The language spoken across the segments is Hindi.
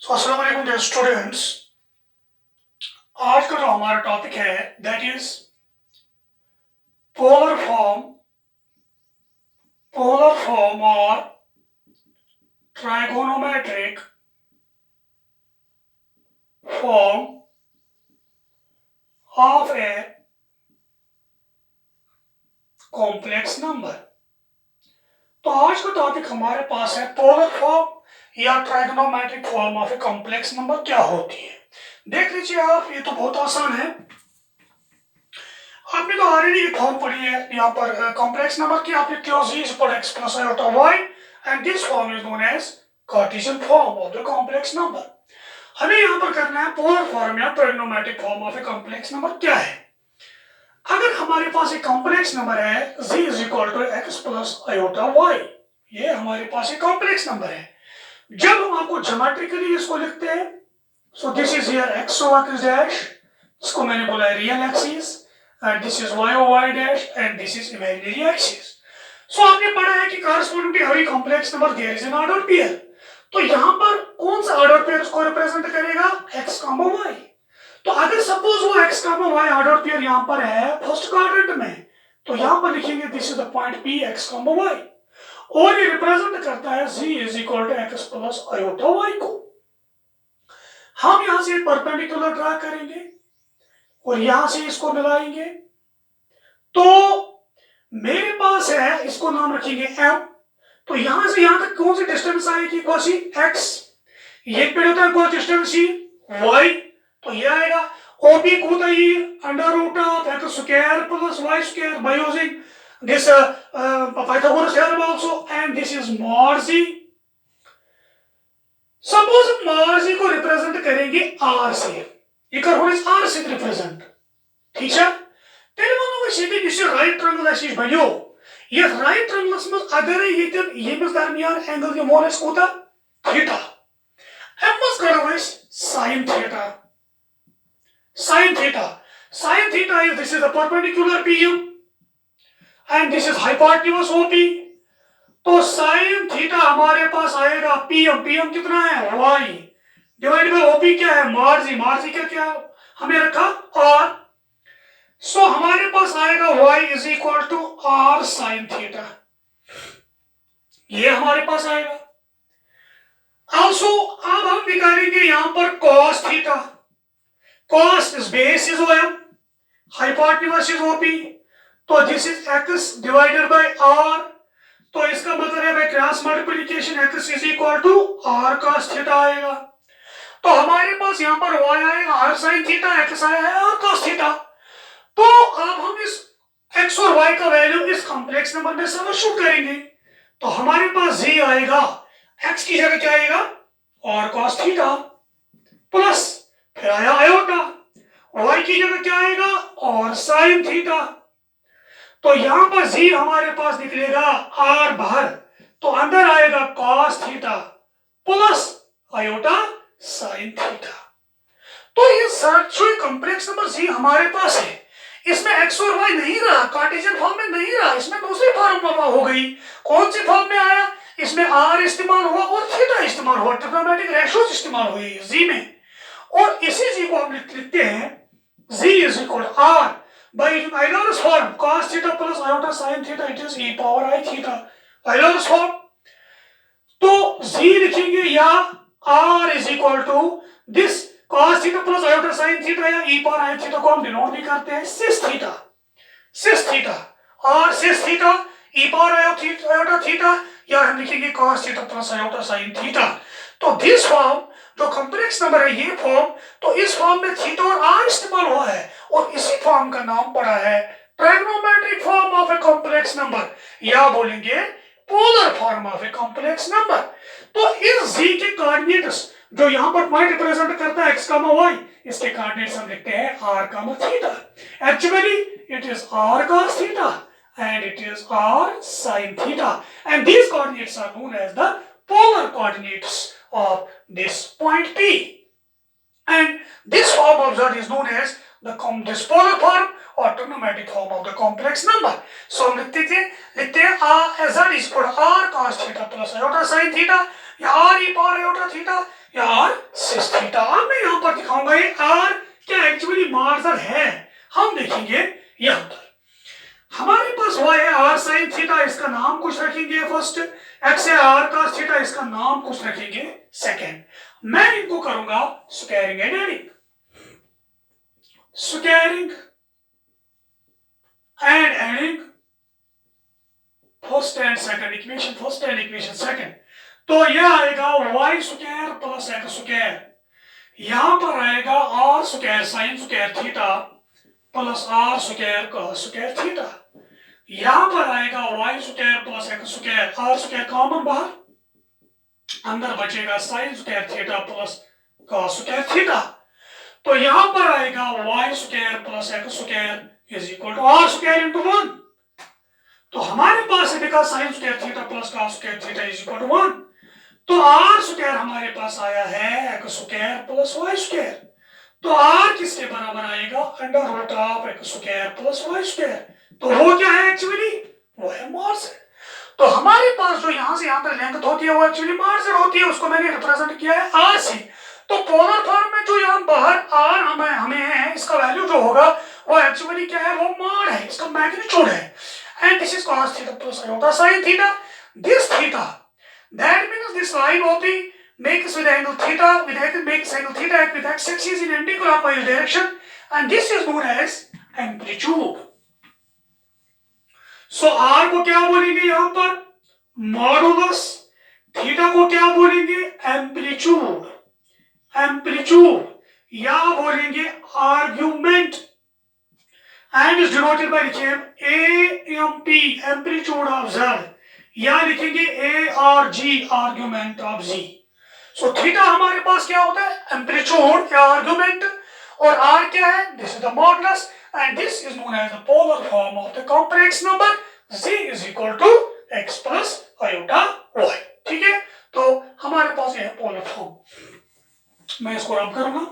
अस्सलाम वालेकुम डियर स्टूडेंट्स। आज का जो हमारा टॉपिक है दैट इज पोलर फॉर्म और trigonometric form of a complex number. तो आज का टॉपिक हमारे पास है पोलर फॉर्म या trigonometric form of a complex number क्या होती है। देख लीजिए आप, ये तो बहुत आसान है। आपने तो ऑलरेडी फॉर्म पढ़ी है यहाँ पर कॉम्प्लेक्स नंबर की। आप लिखते हो z is equal to x plus iota y and this form is known as Cartesian form of the complex number। हमें यहाँ पर करना है पोलर फॉर्म या trigonometric form of a complex number क्या है। अगर हमारे पास एक कॉम्प्लेक्स नंबर है z is equal to x plus iota y, ये हमारे पास एक कॉम्प्लेक्स नंबर है। जब हम आपको ज्योमेट्रिकली इसको लिखते हैं, so this is here x over x dash, इसको मैंने बोला है real axis, and this is y over y dash and this is imaginary axis। So आपने पढ़ा है कि corresponding to every complex number there is an ordered pair। तो यहाँ पर कौन सा ordered pair उसको रिप्रेजेंट करेगा, x, y। तो अगर सपोज वो x, y ordered pair यहाँ पर है फर्स्ट क्वाड्रेंट में, तो यहाँ पर लिखेंगे this is the point P, x, y, और ये रिप्रेजेंट करता है z is equal to x plus iota y को। हम यहाँ से परपेंडिकुलर ड्रा करेंगे और यहां से इसको मिलाएंगे, तो मेरे पास है, इसको नाम रखेंगे m। तो यहां से यहां तक कौन सी डिस्टेंस आएगी, कौन सी, x। ये पेड़ होता है कौन सी y, तो ये आएगा OP को होता है under root of x square plus y square by using this Pythagoras theorem also, and this is mod z। Suppose mod z को रिप्रेजेंट करेंगे r से, ये कर r से रिप्रेजेंट, ठीक है। तेरे वनो सीधे इस राइट ट्रायंगल ऐसे बनो, ये राइट ट्रायंगल्स में अगर ये में दरमियान एंगल के मोनस कोता थीटा, हम मस करो sin theta. sin theta is this is the perpendicular PM and this is hypotenuse OP। तो sin थीटा हमारे पास आएगा PM कितना है y डिवाइड बाय OP क्या है mod z क्या हमें रखा r। सो हमारे पास आएगा y is equal to r sin theta, ये हमारे पास आएगा। ऑल्सो अब हम निकालेंगे यहां पर cos theta, cos is base is OM, hypotenuse is OP, तो this is x divided by r। तो इसका मतलब है by cross multiplication x is equal to r cos theta आएगा। तो हमारे पास यहां पर y आएगा r sin थीटा, x आया है r cos थीटा। तो अब हम इस x और y का वैल्यू इस कॉम्प्लेक्स नंबर में सब्स्टिट्यूट करेंगे, तो हमारे पास z आएगा, x की जगह क्या आएगा r cos थीटा, प्लस फिर आया आयोटा, y की जगह क्या आएगा r sin थीटा। तो यहां पर z हमारे पास निकलेगा r बाहर, तो अंदर आएगा cos theta plus iota sin theta. तो ये सर्चुअल कॉम्प्लेक्स नंबर z हमारे पास है, इसमें x और y नहीं रहा, कार्टेशियन फॉर्म में नहीं रहा, इसमें दूसरी फॉर्मूला हो गई। कौन सी फॉर्म में आया, इसमें r इस्तेमाल हुआ और थीटा इस्तेमाल हुआ, ट्रिग्नोमेट्रिक रेशियोज इस्तेमाल हुई z में, और इसी z को हम लिखते हैं z is equal to r by Euler's form cos theta plus iota sin theta, it is e power i theta, Euler's form. तो z लिखेंगे या r is equal to this cos theta plus iota sin theta या e पावर i थीटा को हम डिनोट भी करते हैं सिस थीटा और cis theta e power iota theta, या हम लिखेंगे cos theta plus iota sin theta. तो दिस फॉर्म जो कॉम्प्लेक्स नंबर है ये फॉर्म, तो इस फॉर्म में थीटा और r इस्तेमाल हुआ है और इसी फॉर्म का नाम पड़ा है trigonometric form of a complex number, या बोलेंगे polar form of a complex number. तो इस z के कोऑर्डिनेट्स जो यहां पर पॉइंट रिप्रेजेंट करता है x, y, इसके कोऑर्डिनेट्स हम लिखते हैं r, theta. Actually it is r cos theta and it is r sin theta, and these coordinates are known as the polar coordinates of this point P, and this form of z is known as this polar form or trigonometric form of the complex number। So हम लिखते हैं z is equal to r cos theta plus iota sin theta, या R E power iota theta या आर सिस थीटा। अब मैं यहाँ पर दिखाऊंगा ये आर क्या एक्चुअली मार्जर है, हम देखेंगे यहाँ पर। हमारे पास हुआ है आर साइन थीटा, इसका नाम कुछ रखेंगे फर्स्ट, एक्स है आर कॉस थीटा, इसका नाम कुछ रखेंगे सेकेंड। मैं इनको करूंगा squaring and adding, squaring and adding first and second equation, first and equation second. तो यह आएगा y square plus x square, यहां पर आएगा r square sine square theta plus r square cos square theta, यहां पर आएगा y square plus x square, r square common बाहर, अंदर बचेगा sine square theta plus cos square theta. तो यहां पर आएगा y square plus x square is equal to r square into 1। तो हमारे पास है देखा sine square theta plus cos square theta is equal to 1। तो आर स्क्वायर हमारे पास आया है x square plus y square. तो आर किसके बराबर आएगा, under root of x square plus y square. तो वो क्या है एक्चुअली, वो है मार्जिन। तो हमारे पास जो यहां से यहां तक लेंथ होती है वो एक्चुअली मार्जिन होती है, उसको मैंने रिप्रेजेंट किया है आर से। तो पोलर फॉर्म में जो यहां बाहर आर हमें है, इसका वैल्यू जो होगा वो एक्चुअली क्या है, वो मॉड है, इसका मैग्नीट्यूड है। And this is cos theta plus iota sin theta. This theta, that means this line OP makes with angle theta, makes angle theta with x-axis in anti-clockwise direction, and this is known as amplitude. So R को क्या बोलेंगे यहाँ पर, मॉडुलस, थीटा को क्या बोलेंगे, एम्पलीट्यूड, एम्पलीट्यूड या बोलेंगे argument, and is denoted by लिखें AMP amplitude of Z, या लिखेंगे ARG argument of Z। So theta हमारे पास क्या होता है, एम्पलीट्यूड या आर्गुमेंट, और R क्या है, this is the modulus, and this is known as the polar form of the complex number Z is equal to x plus iota y। ठीक है, तो हमारे पास ये है पोलर फॉर्म। मैं इसको रब करूंगा।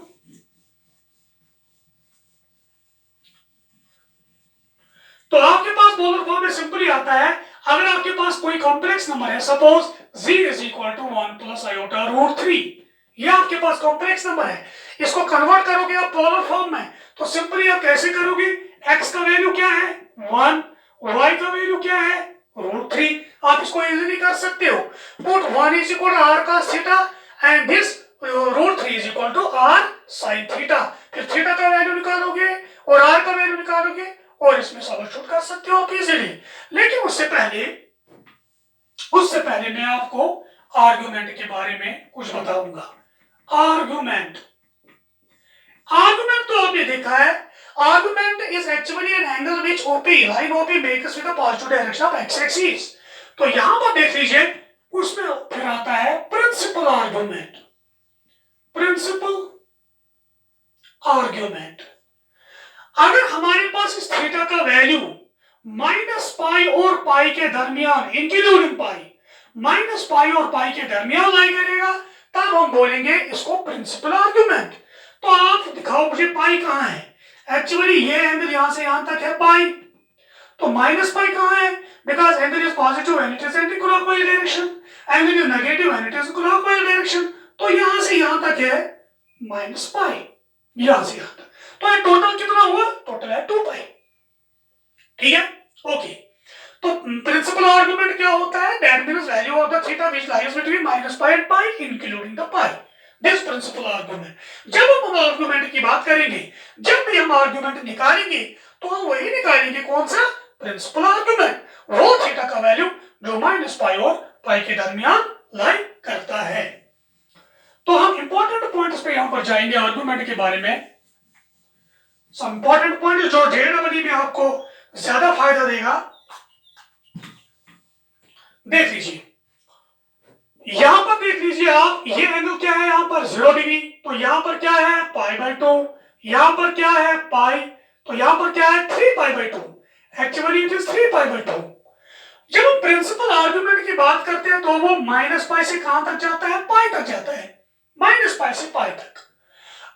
तो आपके पास पोलर फॉर्म में सिंपली आता है, अगर आपके पास कोई कॉम्प्लेक्स नंबर है, suppose z is equal to 1 plus iota root 3, ये आपके पास कॉम्प्लेक्स नंबर है, इसको कन्वर्ट करोगे आप पोलर फॉर्म में, तो सिंपली आप कैसे करोगे, x का वैल्यू क्या है 1, y का वैल्यू क्या है रूट 3, आप इसको इजीली कर सकते हो। Put 1 is equal to r cos theta and this root 3 is equal to r sin theta, फिर थीटा का वैल्यू निकालोगे और r का वैल्यू निकालोगे और इसमें सब्स्टिट्यूट कर सकते हो आप इजीली। लेकिन उससे पहले मैं आपको आर्गुमेंट के बारे में कुछ बताऊंगा। आर्गुमेंट तो आपने देखा है, argument is actually an angle which OP line OP makes with the positive direction of x axis. तो यहां पर देख लीजिए, उसमें फिर आता है प्रिंसिपल आर्गुमेंट, प्रिंसिपल आर्गुमेंट। अगर हमारे पास इस थीटा का वैल्यू माइनस पाई और पाई के दरमियान, इंक्लूडिंग पाई, माइनस पाई और पाई के दरमियान लाई करेगा, तब हम बोलेंगे इसको प्रिंसिपल आर्गुमेंट। तो आप दिखाओ मुझे पाई कहां है, एक्चुअली ये एंगल यहां से यहां तक है पाई, तो माइनस पाई कहां है, because angle is positive and it is anti clockwise direction, angle is negative and it is clockwise direction, तो यहां से यहां तक है माइनस पाई, यहां से यहां तक, तो टोटल कितना हुआ, टोटल है 2 पाई। ठीक है, ओके। तो प्रिंसिपल आर्गुमेंट क्या होता है, that means value of the theta which lies between minus pi and pi including the pi, this principle argument. जब हम आर्गुमेंट की बात करेंगे, जब भी हम आर्गुमेंट निकालेंगे तो हम वही निकालेंगे, कौन सा, प्रिंसिपल आर्गुमेंट, वो थीटा का वैल्यू जो माइनस पाई और पाई के दरमियान लाई करता है। तो हम इंपॉर्टेंट पॉइंट्स पे यहां पर जाएंगे आर्गुमेंट के बारे में। सम इंपॉर्टेंट पॉइंट जो जेडब्ल्यू में आपको ज्यादा फायदा देगा, देख लीजिए, यहां पर देख लीजिए आप, ये एंगल क्या है यहां पर 0 डिग्री, तो यहां पर क्या है पाई बाई 2, यहां पर क्या है पाई, तो यहां पर क्या है 3 pi by 2, actually it is 3 pi by 2। जब हम प्रिंसिपल आर्गुमेंट की बात करते हैं तो वो माइनस पाई से कहां तक जाता है, पाई तक जाता है, माइनस पाई से पाई तक।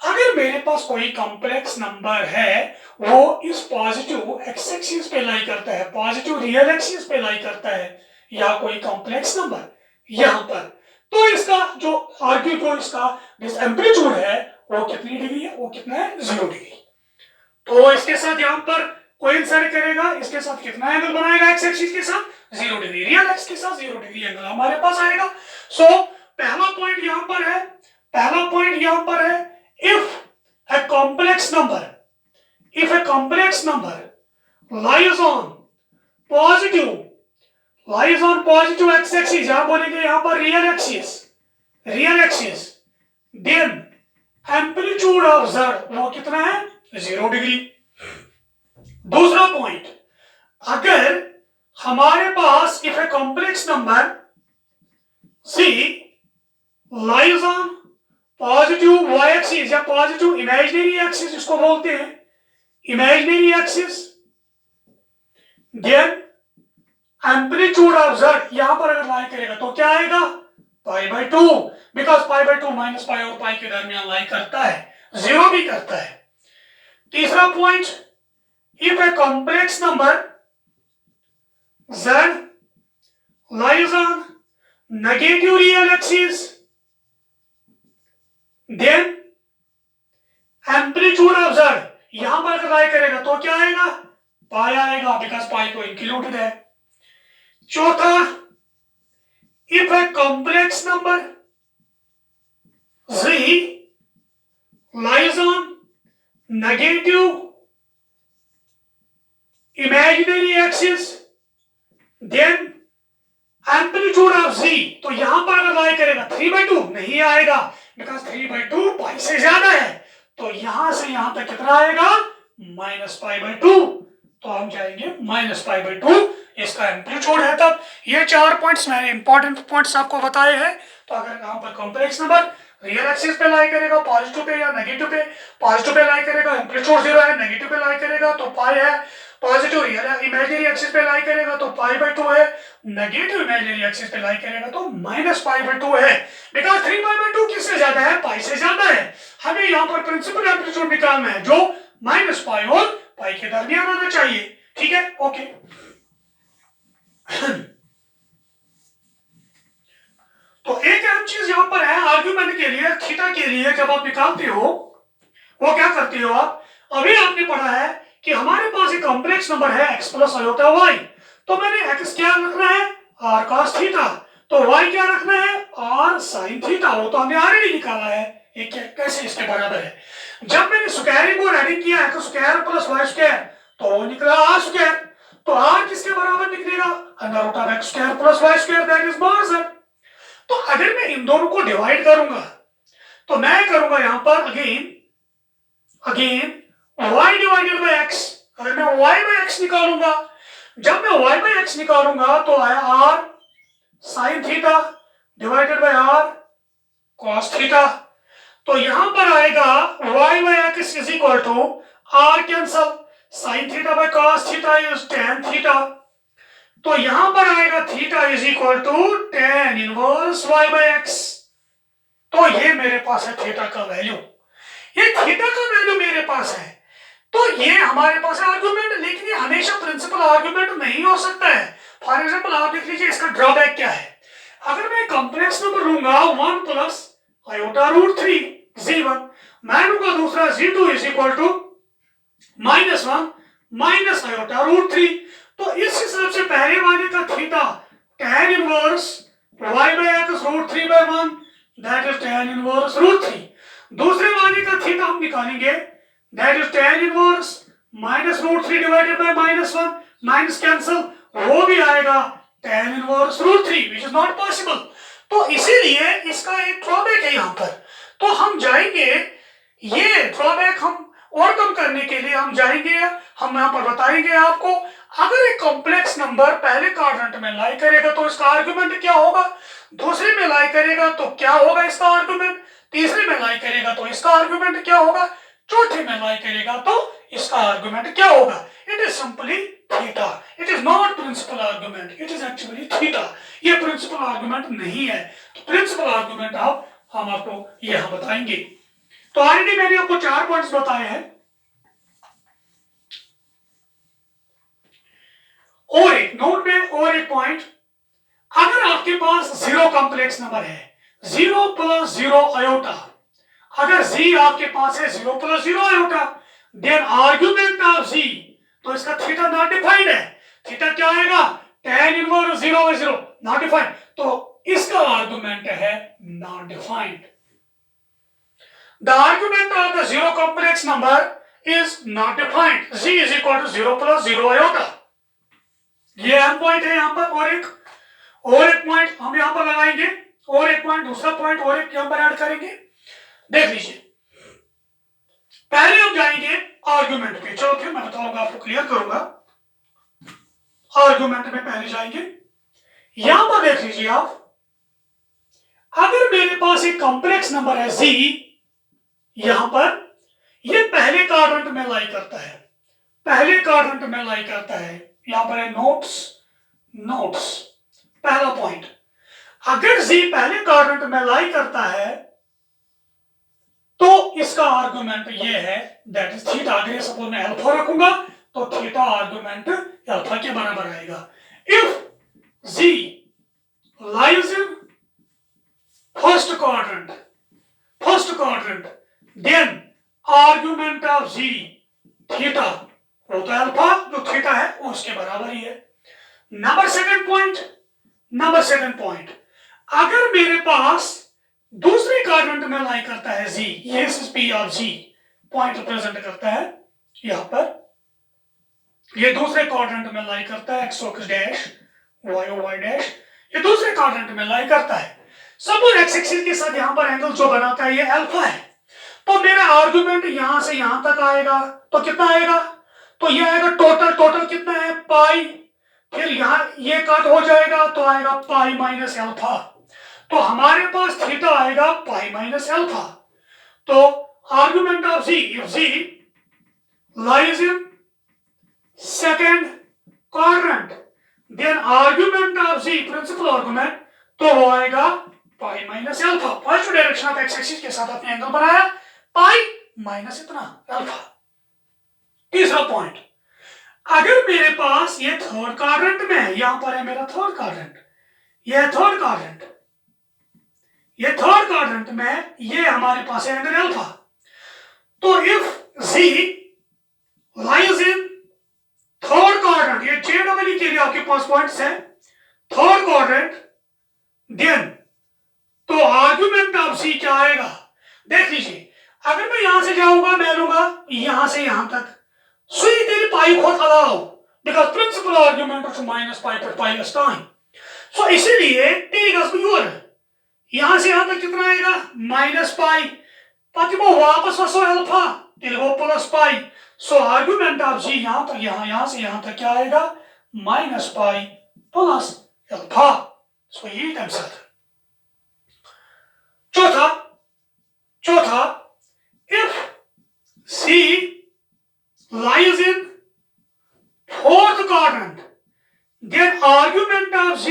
अगर मेरे पास कोई कॉम्प्लेक्स नंबर है, वो इस पॉजिटिव एक्स एक्सिस पे लाई करता है, पॉजिटिव रियल एक्सिस पे लाई करता है, या कोई कॉम्प्लेक्स नंबर यहां पर, तो इसका जो आर्ग्यू जो इसका एम्पलीट्यूड है वो कितनी डिग्री है, वो कितना है 0 डिग्री। तो इसके साथ यहां पर कोइंसाइड करेगा, इसके साथ कितना एंगल बनाएगा एक्स एक्सिस के साथ 0 डिग्री, रियल एक्स के साथ 0 डिग्री एंगल हमारे पास आएगा। सो पहला पॉइंट यहां पर है, पहला पॉइंट यहां पर है, if a complex number lies on positive x axis, यहां बोलेंगे यहां पर real axis, then amplitude of z वो कितना है 0 डिग्री। दूसरा पॉइंट, अगर हमारे पास if a complex number c lies on positive y axis या पॉजिटिव इमेजिनरी एक्सिस इसको बोलते हैं, imaginary axis, then amplitude of z यहां पर अगर लाई करेगा तो क्या आएगा π/2, बिकॉज π/2 माइनस पाई और पाई के दरमियान लाई करता है, 0 भी करता है। तीसरा point, if a complex number z lies on negative real axis, then amplitude of z यहां पर अगर लाई करेगा तो क्या आएगा पाई आएगा, बिकॉज पाई तो इंक्लूडेड है। चौथा, if a complex number z lies on negative imaginary axis, then amplitude of z तो यहां पर अगर लाई करेगा 3/2 नहीं आएगा, बिकॉज 3/2 पाई से ज्यादा है, तो यहां से यहां तक कितना आएगा -π/2, तो हम जाएंगे -π/2 इसका एम्पलीट्यूड है। तब ये 4 पॉइंट्स मैंने इंपॉर्टेंट पॉइंट्स आपको बताए हैं। तो अगर यहां पर कॉम्प्लेक्स नंबर रियल एक्सिस पे लाई करेगा पॉजिटिव पे या नेगेटिव पे, पॉजिटिव पे लाई करेगा एम्पलीट्यूड 0 है, नेगेटिव पे लाई करेगा तो पाई है, पॉजिटिव रियल इमेजिनरी एक्सिस पे लाई करेगा तो π/2 है, नेगेटिव इमेजिनरी एक्सिस पे लाई करेगा तो -π/2 है, बिकॉज 3π/2 किससे ज्यादा है पाई से ज्यादा है। हमें यहाँ पर प्रिंसिपल एम्पलीट्यूड निकालना है जो -π और पाई के दरमियान आना चाहिए, ठीक है, ओके। तो एक अहम चीज यहां पर है आर्ग्यूमेंट के लिए, थीटा के लिए जब आप निकालते हो वो क्या करते हो आप, अभी आपने पढ़ा है कि हमारे पास एक कॉम्प्लेक्स नंबर है x प्लस आयोटा y, तो मैंने x क्या रखना है r cos थीटा, तो y क्या रखना है r sin थीटा, वो तो हमने ऑलरेडी निकाला है, ये कैसे इसके बराबर है। जब मैंने स्क्वायरिंग और एडिंग किया x square plus y square तो वो निकला r स्क्वायर, तो r किसके बराबर निकलेगा under root of x square plus y square, that is mod z। तो अगर मैं इन दोनों को डिवाइड करूंगा तो मैं करूंगा यहां पर again y divided by x, अगर मैं y बाय x निकालूंगा, जब मैं y बाय x निकालूंगा तो आया r sin theta divided by r cos theta, तो यहां पर आएगा y by x is equal to r cancel, sin theta by cos theta is tan theta, तो यहां पर आएगा theta is equal to tan inverse y by x। तो ये मेरे पास है थीटा का वैल्यू, ये थीटा का वैल्यू मेरे पास है, तो ये हमारे पास है आर्गुमेंट, लेकिन ये हमेशा प्रिंसिपल आर्गुमेंट नहीं हो सकता है। फॉर एग्जांपल आप देख लीजिए इसका ड्रॉबैक क्या है, अगर मैं कॉम्प्लेक्स नंबर लूंगा 1 प्लस आयोटा रूट 3 z1, मैं लूंगा दूसरा z2 is equal to -1 minus iota root 3, तो इस हिसाब से पहले वाले का theta tan inverse y by x root 3 by 1 that is tan inverse root 3, दूसरे वाले का थीटा हम निकालेंगे that is tan inverse minus root 3 divided by -1, minus cancel, वो भी आएगा tan inverse root 3 which is not possible. तो इसीलिए इसका एक ड्रॉबैक है यहाँ पर, तो हम जाएंगे ये ड्रॉबैक हम ओवरकम करने के लिए हम जाएंगे, हम यहाँ पर बताएंगे आपको, अगर एक कॉम्प्लेक्स नंबर पहले क्वाड्रेंट में लाई करेगा तो इसका आर्गुमेंट क्या होगा, दूसरे में लाई करेगा तो क्या होगा इसका आर्गुमेंट, तीसरे में लाई करेगा तो इसका आर्गुमेंट क्या होगा, चौथे में लाई करेगा तो इसका आर्गुमेंट क्या होगा। It is simply theta, it is not principal argument, it is actually theta, ये प्रिंसिपल आर्गुमेंट नहीं है। तो प्रिंसिपल आर्गुमेंट हम आपको यहां बताएंगे। तो ऑलरेडी मैंने आपको 4 पॉइंट्स बताए हैं, और एक नोट में और एक पॉइंट, अगर आपके पास 0 कॉम्प्लेक्स नंबर है 0 प्लस 0 आयोटा। अगर z आपके पास है 0 plus 0 iota, then argument of z, तो इसका थीटा नॉट डिफाइंड है। थीटा क्या आएगा? tan इनवर्स 0/0, नॉट डिफाइंड, तो इसका आर्गुमेंट है not defined. The argument of the zero complex number is not defined. z is equal to 0 plus 0 iota. ये अहम पॉइंट है यहाँ पर। और एक पॉइंट हम यहाँ पर लगाएंगे, और एक पॉइंट, दूसरा पॉइंट और एक यहाँ पर ऐड करेंगे। देख लीजिए, पहले हम जाएंगे आर्गुमेंट पे। चलो फिर मैं बताऊंगा, आपको क्लियर करूंगा। आर्गुमेंट में पहले जाएंगे। यहां पर देख लीजिए आप, अगर मेरे पास एक कॉम्प्लेक्स नंबर है z, यहां पर ये पहले क्वाड्रेंट में लाई करता है, पहले क्वाड्रेंट में लाई करता है। यहां पर है नोट्स, पहला पॉइंट। अगर z पहले क्वाड्रेंट में लाई करता है तो इसका आर्गुमेंट ये है, दैट इज थीटा। अगर सपोज मैं अल्फा रखूंगा तो थीटा आर्गुमेंट अल्फा के बराबर आएगा। If z lies in first quadrant, then argument of z theta होता है अल्फा, जो थीटा है वो उसके बराबर ही है। नंबर सेकंड पॉइंट, अगर मेरे पास दूसरे क्वाड्रेंट में लाई करता है z, ये p of z point represent करता है यहां पर, ये दूसरे क्वाड्रेंट में लाई करता है, x डैश y डैश, ये दूसरे क्वाड्रेंट में लाई करता है। सपोज x एक्सिस के साथ यहां पर एंगल जो बनाता है ये अल्फा है, तो मेरा आर्गुमेंट यहां से यहां तक आएगा तो कितना आएगा? तो ये आएगा टोटल कितना है? पाई। फिर यहां ये कट हो जाएगा तो आएगा पाई माइनस अल्फा, तो हमारे पास थीटा आएगा पाई माइनस अल्फा। तो argument of z, if z lies in second quadrant, then argument of z, principal argument, तो वो आएगा pi minus alpha. Positive direction of x axis के साथ आपने एंगल बनाया, पाई माइनस इतना अल्फा। तीसरा पॉइंट, अगर मेरे पास ये थर्ड क्वाड्रेंट में है, यहां पर है मेरा थर्ड क्वाड्रेंट, ये थर्ड क्वाड्रेंट में ये हमारे पास है एंगल अल्फा, तो if z lies in third quadrant, ये JEE के लिए आपके पास पॉइंट्स हैं, थर्ड क्वाड्रेंट, देन तो आर्गुमेंट ऑफ z क्या आएगा? देख लीजिए, अगर मैं यहां से जाऊंगा, मैं लूंगा यहां से यहां तक, so you can pi बहुत allow because principal argument is minus pi per pi less time, so इसीलिए t equals to your, यहां से यहां तक कितना आएगा? माइनस पाई, ताकि वो वापस वसो अल्फा, फिर वो plus pi. So argument of z यहां तक, यहां से यहां तक क्या आएगा? Minus pi plus alpha. So ये आंसर। चौथा, if C lies in fourth quadrant, then argument of Z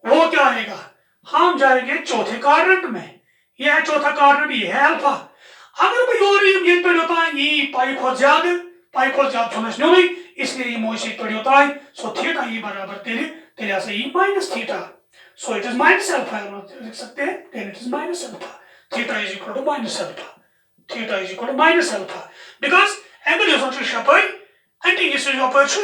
वो क्या आएगा? हम जाएंगे चौथे क्वाड्रेंट में, यह है चौथा क्वाड्रेंट, ये है अल्फा। अगर कोई और ये पेड़ होता है, ये पाई बहुत ज्यादा समझने नहीं, इसलिए ये मोइसी पेड़ होता है। सो थीटा ये बराबर तेरे से ये minus theta, so it is minus alpha, लिख सकते हैं, then it is minus alpha, theta is equal to minus alpha, because angle is also शपाई एंटी इज अपर छु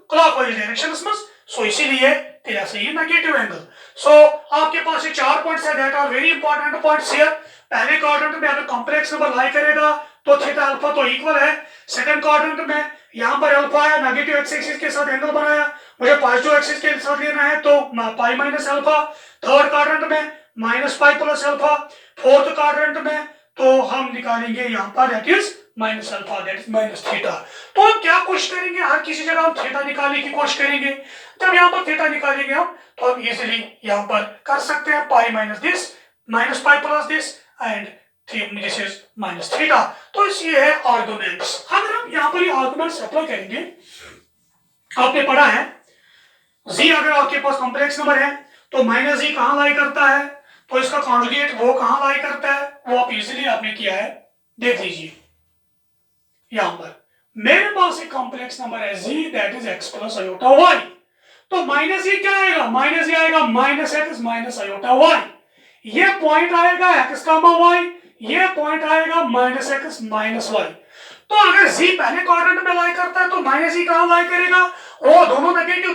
क्लॉकवाइज डायरेक्शंस में, सो इसीलिए तेरे से ये नेगेटिव एंगल। सो आपके पास ये 4 पॉइंट्स है that are very important points here. पहले क्वाड्रेंट में अगर कॉम्प्लेक्स नंबर लाई करेगा तो थीटा अल्फा तो इक्वल है। सेकंड क्वाड्रेंट में यहां पर अल्फा है, नेगेटिव एक्स एक्सिस के साथ एंगल बनाया, मुझे पॉजिटिव एक्सिस के साथ लेना है तो pi minus alpha. Third quadrant में minus pi plus alpha. Fourth quadrant में तो हम निकालेंगे यहां पर that is minus alpha, that is minus theta. तो हम क्या कोशिश करेंगे, हर किसी जगह हम थीटा निकालने की कोशिश करेंगे। जब यहाँ पर थीटा निकालेंगे हम तो हम इजीली यहाँ पर कर सकते हैं pi minus this, minus pi plus this and this is minus theta. तो ये है आर्गुमेंट्स। अगर हम यहाँ पर ये आर्गुमेंट्स अप्लाई करेंगे, आपने पढ़ा है जी अगर आपके पास कॉम्प्लेक्स नंबर है तो माइनस जी कहाँ लाई करता है, तो इसका कॉन्जुगेट वो कहाँ लाई करता है, वो आप इजीली आपने किया है। देख लीजिए यहां पर मेरे पास एक कॉम्प्लेक्स नंबर है z that is x plus iota y, तो माइनस ये क्या आएगा? माइनस ये आएगा minus x minus iota y। ये पॉइंट आएगा x कामा y, ये पॉइंट आएगा -x माइनस y। तो अगर z पहले क्वाड्रेंट में लाई करता है तो -z कहां लाई करेगा? ओ दोनों नेगेटिव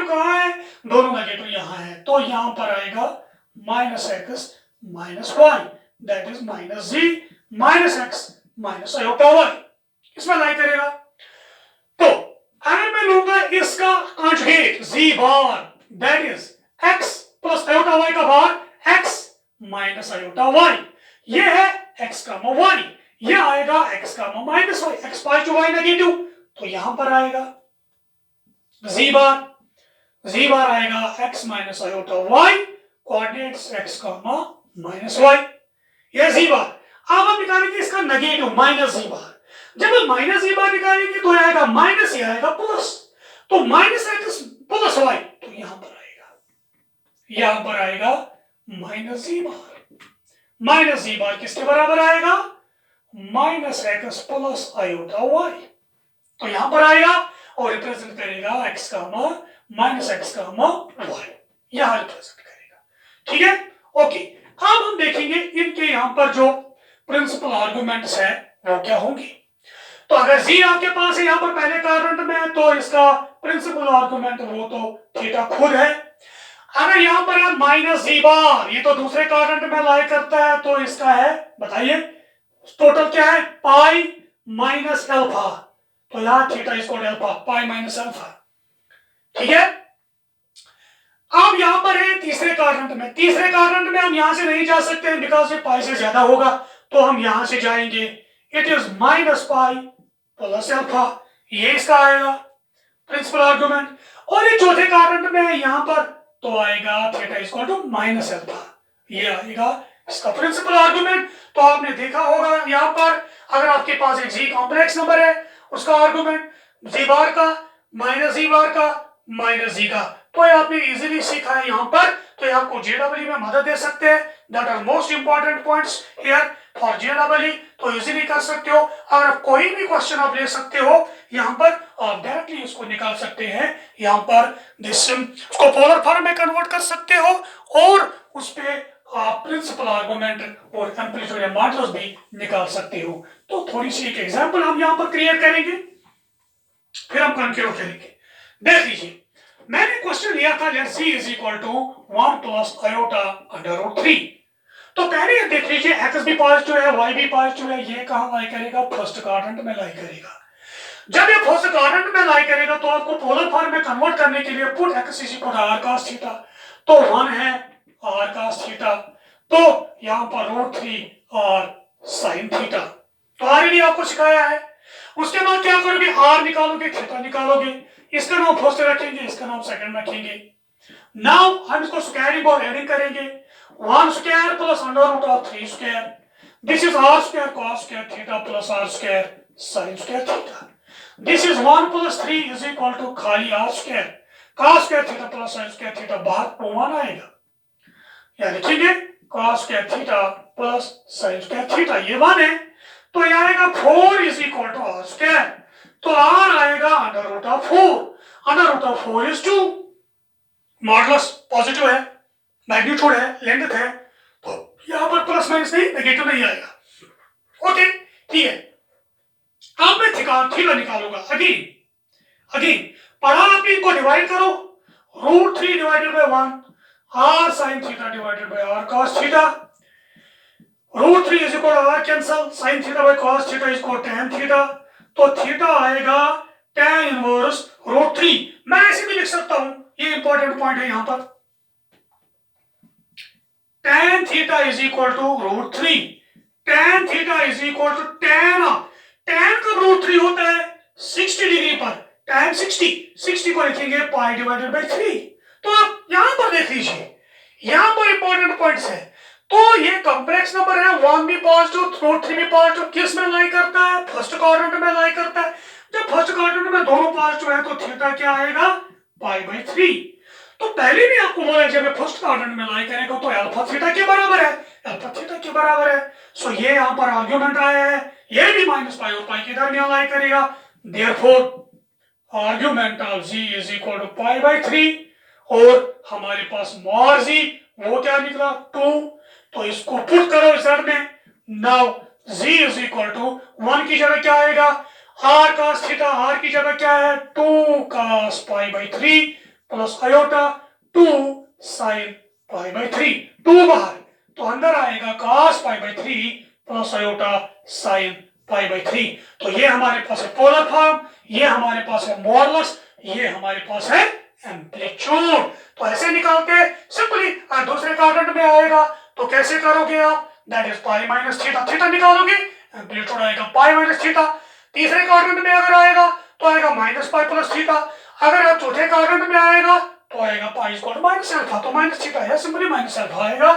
कहां है? दोनों नेगेटिव यहां है, तो यहां पर आएगा -x minus y, that is -z -x minus iota y, इसमें लाई करेगा। तो अगर मैं लूंगा इसका conjugate z bar, that is x plus iota y का bar x minus iota y, ये है x कामा y, ये आएगा x comma minus y, x positive y negative, तो यहां पर आएगा z बार आएगा x minus iota y, coordinates x comma minus y, ये z बार। अब हम निकालेंगे इसका नेगेटिव माइनस z बार, जब हम माइनस z बार निकालेंगे तो आएगा माइनस, ये आएगा प्लस, तो माइनस x प्लस y, तो यहां पर आएगा माइनस z बार किसके बराबर आएगा? Minus x plus iota y, तो यहां पर आएगा और रिप्रेजेंट करेगा x comma minus x comma y, यहां रिप्रेजेंट करेगा। ठीक है, ओके। अब हम देखेंगे इनके यहां पर जो प्रिंसिपल आर्गुमेंट्स है वो क्या होंगे। तो अगर z आपके पास है यहां पर पहले क्वाड्रेंट में है तो इसका प्रिंसिपल आर्गुमेंट वो तो थीटा खुद है। अगर यहां पर है माइनस z बार, ये तो दूसरे क्वाड्रेंट में लाई करता है, तो इसका है बताइए टोटल क्या है? पाई माइनस अल्फा, तो यहां theta is equal to alpha, pi minus alpha. ठीक है, अब यहां पर है तीसरे क्वाड्रेंट में हम यहां से नहीं जा सकते बिकॉज ये पाई से ज्यादा होगा, तो हम यहां से जाएंगे, it is minus pi plus alpha, ये इसका आएगा प्रिंसिपल आर्गुमेंट। और ये चौथे क्वाड्रेंट में है यहां पर, तो आएगा theta is equal to minus alpha, ये आएगा इसका प्रिंसिपल आर्गुमेंट। तो आपने देखा होगा यहां पर अगर आपके पास एक जी कॉम्प्लेक्स नंबर है, उसका आर्गुमेंट जी बार का माइनस जी बार का माइनस जी का, तो ये आपने इजीली सीखा है यहां पर, तो ये आपको जेडब्ल्यू में मदद दे सकते हैं। That are most important points here for JW, तो इजीली कर सकते हो। अगर आप कोई भी क्वेश्चन आप ले सकते हो यहां पर, आप डायरेक्टली उसको निकाल सकते हैं यहां पर, उसको पोलर फॉर्म में कन्वर्ट कर सकते हो और उस पे आप प्रिंसिपल आर्गुमेंट और एम्पलीट्यूड मॉडुलस भी निकाल सकते हो। तो थोड़ी सी एक एग्जांपल हम यहां पर क्रिएट करेंगे, फिर हम कंक्लूड करेंगे। देख लीजिए, मैंने क्वेश्चन लिया था let c is equal to 1 plus iota under root 3। तो पहले ये देख लीजिए x भी पॉजिटिव है y भी पॉजिटिव है, ये कहां लाई करेगा? फर्स्ट क्वाड्रेंट में लाई करेगा। जब ये फर्स्ट क्वाड्रेंट में लाई करेगा तो आपको पोलर फॉर्म में कन्वर्ट करने के लिए put x is equal to r cos theta, तो 1 है r cos थीटा, तो यहां पर रूट 3 r sin थीटा, तो ऑलरेडी आपको सिखाया है। उसके बाद क्या करोगे? r निकालोगे, थीटा निकालोगे, इसका नाम फर्स्ट रखेंगे, इसका नाम सेकंड रखेंगे। नाउ हम इसको स्क्वायरिंग और एडिंग करेंगे, 1 square plus under root of 3 square, this is r square cos square theta plus r square sin square theta, this is 1 plus 3 is equal to खाली r square cos square theta plus sin square theta, बाहर 1 आएगा, या लिखेंगे cos square theta plus sin square theta, ये 1 है, तो ये आएगा 4 is equal to r square, तो r आएगा under root of 4 is 2, modulus positive है, मैग्नीट्यूड है, लेंथ है, तो यहां पर प्लस माइनस नहीं, नेगेटिव नहीं आएगा। ओके, ठीक है। अब मैं थीटा निकालूंगा, अगेन पढ़ा आपने, इनको डिवाइड करो, root 3 divided by 1 r sin theta divided by r cos theta, root 3 is equal to r cancel, sin theta by cos theta is equal to tan theta, तो थीटा आएगा tan इनवर्स रूट 3। मैं ऐसे भी लिख सकता हूं, ये इंपॉर्टेंट पॉइंट है यहां पर, tan theta is equal to root 3, tan theta is equal to tan का रूट 3 होता है 60 डिग्री पर, tan 60 को लिखेंगे पाई डिवाइडेड बाय 3। तो आप यहां पर देख लीजिए, यहां पर इंपॉर्टेंट पॉइंट्स है, तो ये कॉम्प्लेक्स नंबर है, 1 भी पॉजिटिव रूट 3 भी पॉजिटिव, किस में लाई करता है? फर्स्ट क्वाड्रेंट में लाई करता है। जब फर्स्ट क्वाड्रेंट में दोनों पॉजिटिव है तो थीटा क्या आएगा? पाई बाय 3। तो पहले भी आपको बोला जब फर्स्ट क्वाड्रेंट में लाई करेगा तो अल्फा थीटा के बराबर है, सो ये यहां पर आर्गुमेंट आया है, ये भी माइनस पाई और पाई के दरमियान लाई करेगा, therefore argument of g is equal to pi by 3, और हमारे पास मॉड g वो क्या निकला? 2, तो इसको पुट करो z में। Now z is equal to 1 की जगह क्या आएगा, r cos थीटा, r की जगह क्या है 2 cos pi by 3 plus iota 2 sin pi by 3, 2 बाहर तो अंदर आएगा cos pi by 3 plus iota sin pi by 3। तो ये हमारे पास है पोलर फॉर्म, ये हमारे पास है मॉडुलस, ये हमारे पास है एम्पलीट्यूड। तो ऐसे निकालते हैं सिंपली। दूसरे क्वाड्रेंट में आएगा तो कैसे करोगे आप, that is pi minus theta, theta निकालोगे एम्पलीट्यूड आएगा पाई माइनस थीटा। तीसरे क्वाड्रेंट में अगर आएगा तो आएगा माइनस पाई प्लस थीटा। अगर आप चौथे क्वाड्रेंट में आएगा तो आएगा pi equal to minus alpha, तो माइनस थीटा है सिंपली माइनस अल्फा आएगा।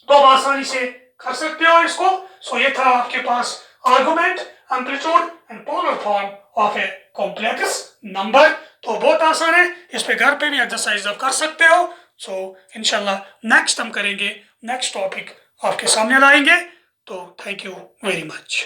तो आप आसानी से कर सकते हो इसको। सो ये था आपके पास argument, amplitude and polar form of a complex number. तो बहुत आसान है, इस पे घर पे भी एक्सरसाइज आप कर सकते हो। सो इंशाल्लाह नेक्स्ट हम करेंगे, नेक्स्ट टॉपिक आपके सामने लाएंगे। तो थैंक यू वेरी मच।